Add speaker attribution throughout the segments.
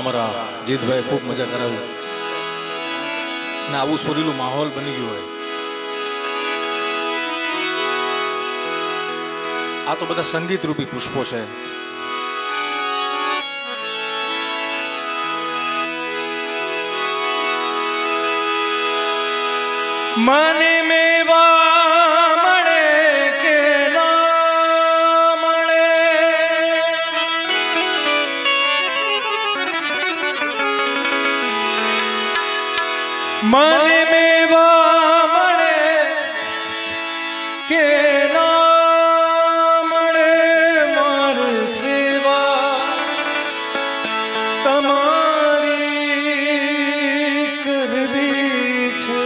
Speaker 1: અમારા જીતભાઈ ખૂબ મજા કરાવી અને આવું સુરીલું માહોલ બની ગયું હોય. આ તો બધા સંગીત રૂપી પુષ્પો છે. મને મેવા મળે કે ના મળે, મને મેવા મળે કે ના મળે, મારી સેવા તમારી કરવી છે.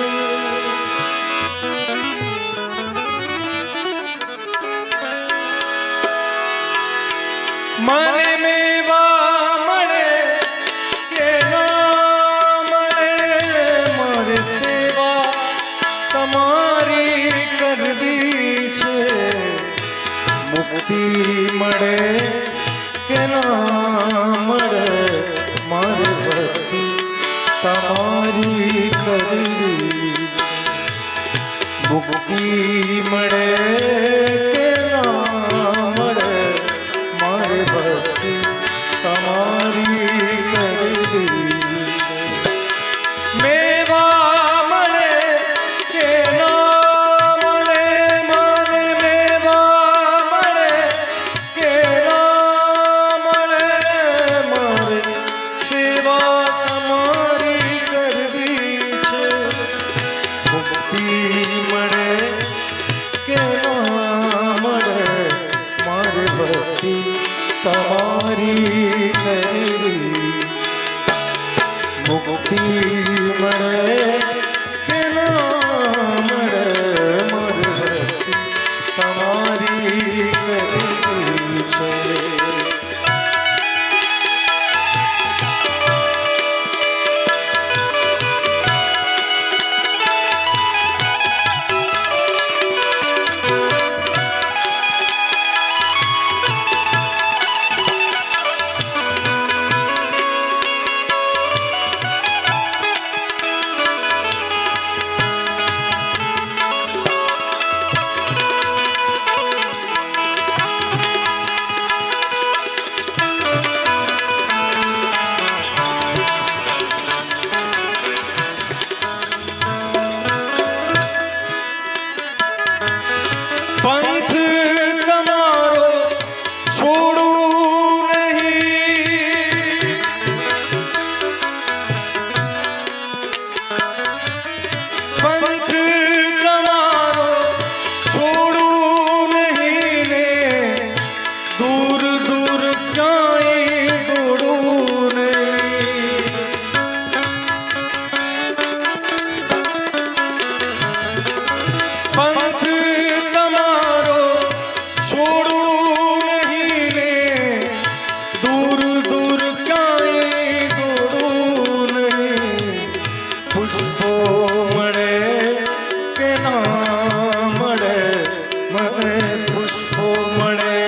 Speaker 1: મને મેવા મળે કે ના મળે, મારી સેવા તમારી કરવી છે. મુક્તિ મળે કે ના મળે, મારી ભક્તિ તમારી કરવી. મુક્તિ મળે કે ના મળે, મારી ભક્તિ તમારી કરવી છે. મેવા મળે કે ના મળે, મને મેવા મળે કે ના મળે, મારે સેવા તમારી કરવી છે. મુક્તિ મળે કે ના મળે, મારી ભક્તિ તમારી કરવી. મુક્તિ મળે કે ના મળે, મારી ભક્તિ તમારી કરવી છે. પંથ તમારો છોડું નહીં, પંથ તમારો છોડું નહીં ને, દૂર દૂર ક્યાંય દોડું નહીં. પંથ તમારો છોડું નહીં ને, દૂર દૂર ક્યાંય દોડું નહીં. પુષ્પો મળે કે ના મળે, મને પુષ્પો મળે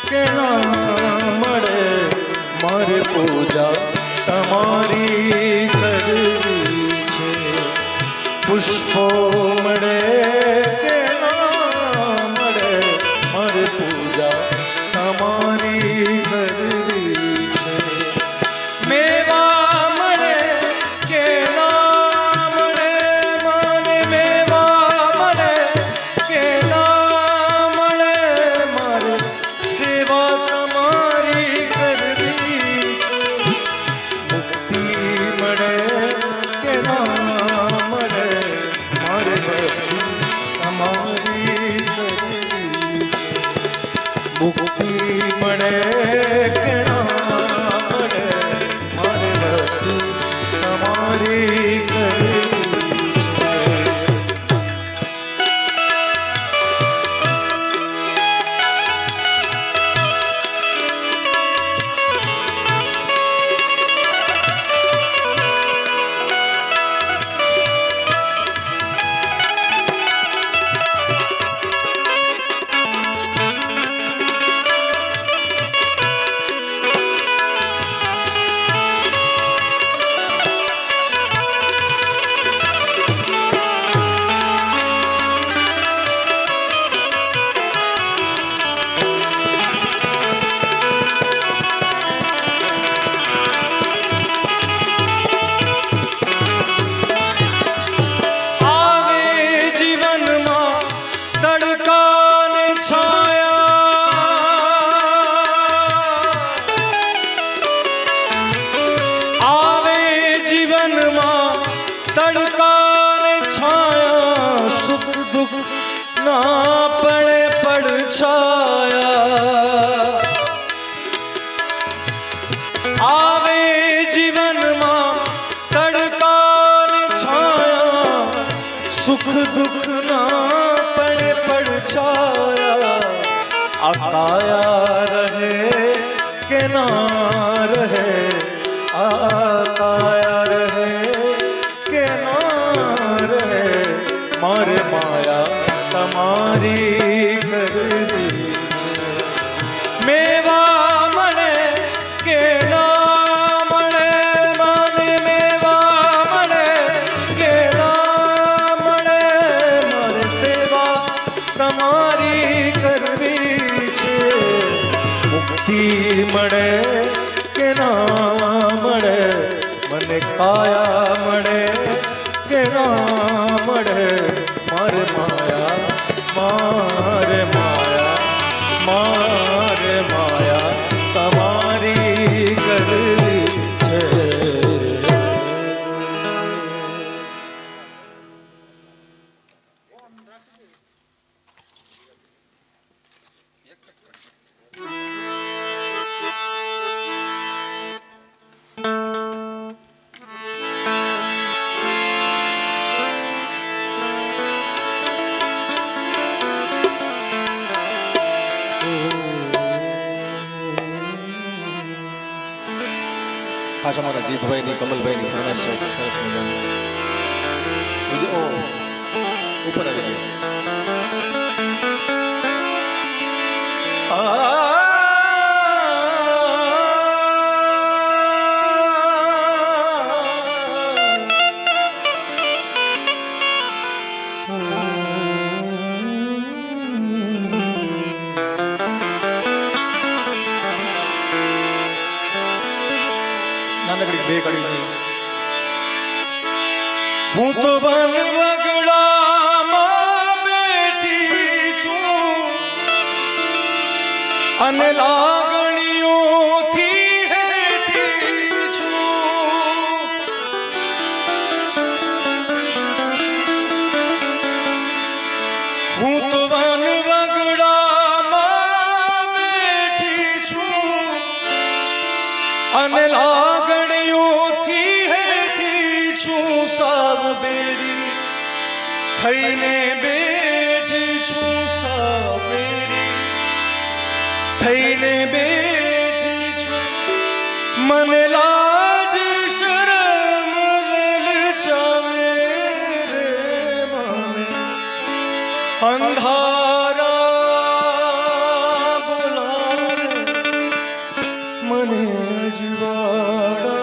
Speaker 1: કે ના મળે, મારે પૂજા તમારી કરવી છે. પુષ્પો મળે કે ના મળે, મારે પૂજા તમારી કરવી છે. મેવા મળે કે ના મળે, મને મેવા મળે કે ના મળે, મારે સેવા તમારી કરવી છે. મુક્તિ મળે કે ના મળે, મારે ભક્તિ તમારી કરવી. મુક્તિ મળે કે ના મળે, મારે ભક્તિ તમારી કરવી છે. दुख ना पड़े पड़छाया, आकाया रहे के ना रहे, आकाया रहे के ना रहे, मारे माया तमारी करवी मेवा मणे के ना मणे, माने मेवा मणे के ना मणे, मारे सेवा तमारी करवी छे, मुक्ति मळे के ना मळे, मने काया मळे के ना मळे, मारे माया मारे माया मारे माया तमारी करवी छे। ખાસ અમારા જીતભાઈની કમલભાઈની ફરમાઈશ છે, સરસ મજાની ઉપર આવી ગયો। નાનકડી બે કડી નહીં, હું તો વન વગડામાં બેઠી છું અને લાગણીઓથી હેઠી છું, હું તો વન વગડામાં બેઠી છું અને લાગણીઓથી હેઠી છું, સાવ બેરી થઈને બેઠી છું, સાવ બેરી થઈને બેઠી છું, મને લાજ શરમ લલચાવે રે મને, અંધારા બોલાવે મને અજવાળા